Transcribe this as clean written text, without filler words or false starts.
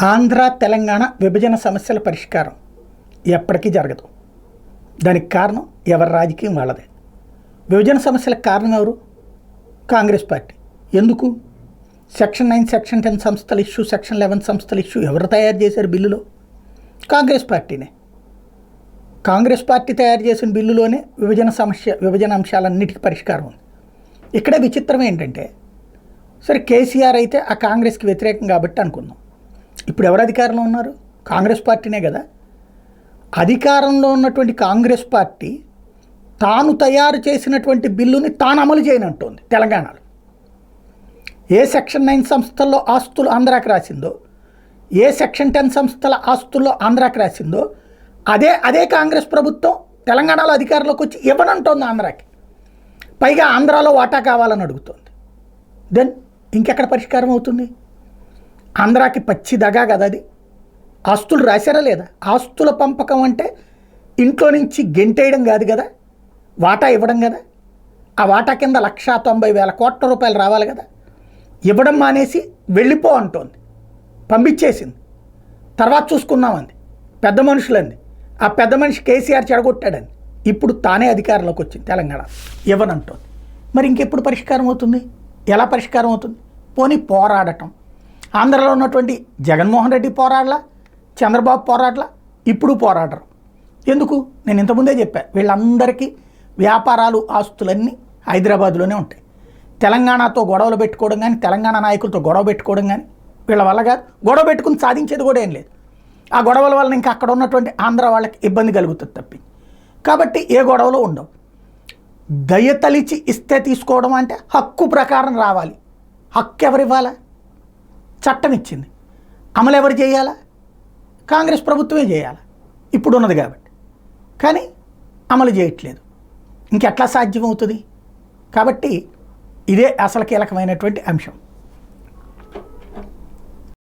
ఆంధ్ర తెలంగాణ విభజన సమస్యల పరిష్కారం ఎప్పటికీ జరగదు. దానికి కారణం ఎవరి రాజకీయం వాళ్ళదే. విభజన సమస్యలకు కారణం ఎవరు? కాంగ్రెస్ పార్టీ. ఎందుకు? సెక్షన్ 9, సెక్షన్ 10 సంస్థల ఇష్యూ, సెక్షన్ 11 సంస్థల ఇష్యూ ఎవరు తయారు చేశారు బిల్లులో? కాంగ్రెస్ పార్టీనే. కాంగ్రెస్ పార్టీ తయారు చేసిన బిల్లులోనే విభజన అంశాలన్నిటికీ పరిష్కారం ఉంది. ఇక్కడే విచిత్రం ఏంటంటే, సరే కేసీఆర్ అయితే ఆ కాంగ్రెస్కి వ్యతిరేకం కాబట్టి అనుకుందాం. ఇప్పుడు ఎవరు అధికారంలో ఉన్నారు? కాంగ్రెస్ పార్టీనే కదా. అధికారంలో ఉన్నటువంటి కాంగ్రెస్ పార్టీ తాను తయారు చేసినటువంటి బిల్లుని తాను అమలు చేయనంటోంది. తెలంగాణలో ఏ సెక్షన్ 9 సంస్థల్లో ఆస్తులు ఆంధ్రాకి రాసిందో, ఏ సెక్షన్ 10 సంస్థల ఆస్తుల్లో ఆంధ్రాకి రాసిందో అదే కాంగ్రెస్ ప్రభుత్వం తెలంగాణలో అధికారంలోకి వచ్చి ఇవ్వనంటోంది ఆంధ్రాకి. పైగా ఆంధ్రాలో వాటా కావాలని అడుగుతోంది. దెన్ ఇంకెక్కడ పరిష్కారం అవుతుంది? ఆంధ్రాకి పచ్చి దగా కదా అది. ఆస్తులు రాశారా లేదా? ఆస్తుల పంపకం అంటే ఇంట్లో నుంచి గెంటేయడం కాదు కదా, వాటా ఇవ్వడం కదా. ఆ వాటా కింద 1,90,000 కోట్ల రూపాయలు రావాలి కదా. ఇవ్వడం మానేసి వెళ్ళిపో అంటోంది, పంపించేసింది. తర్వాత చూసుకున్నామంది, పెద్ద మనుషులంది. ఆ పెద్ద మనిషి కేసీఆర్ చెడగొట్టాడని ఇప్పుడు తానే అధికారంలోకి వచ్చింది తెలంగాణ, ఇవ్వనంటోంది. మరి ఇంకెప్పుడు పరిష్కారం అవుతుంది? ఎలా పరిష్కారం అవుతుంది? పోనీ పోరాడటం. ఆంధ్రలో ఉన్నటువంటి జగన్మోహన్ రెడ్డి పోరాడలా, చంద్రబాబు పోరాడలా, ఇప్పుడు పోరాడరు. ఎందుకు? నేను ఇంతకుముందే చెప్పాను, వీళ్ళందరికీ వ్యాపారాలు, ఆస్తులన్నీ హైదరాబాద్లోనే ఉంటాయి. తెలంగాణతో గొడవలు పెట్టుకోవడం కానీ, తెలంగాణ నాయకులతో గొడవ పెట్టుకోవడం కానీ వీళ్ళ వల్ల కాదు. గొడవ పెట్టుకుని సాధించేది కూడా ఏం లేదు. ఆ గొడవల వల్ల ఇంకా అక్కడ ఉన్నటువంటి ఆంధ్ర వాళ్ళకి ఇబ్బంది కలుగుతుంది తప్పి. కాబట్టి ఏ గొడవలు ఉండవు. దయతలిచి ఇస్తే తీసుకోవడం అంటే హక్కు ప్రకారం రావాలి. హక్కు ఎవరు ఇవ్వాలా? చట్టం ఇచ్చింది. అమలు ఎవరు చేయాలా? కాంగ్రెస్ ప్రభుత్వమే చేయాలి ఇప్పుడు ఉన్నది కాబట్టి. కానీ అమలు చేయట్లేదు. ఇంకెట్లా సాధ్యమవుతుంది? కాబట్టి ఇదే అసలు కీలకమైనటువంటి అంశం.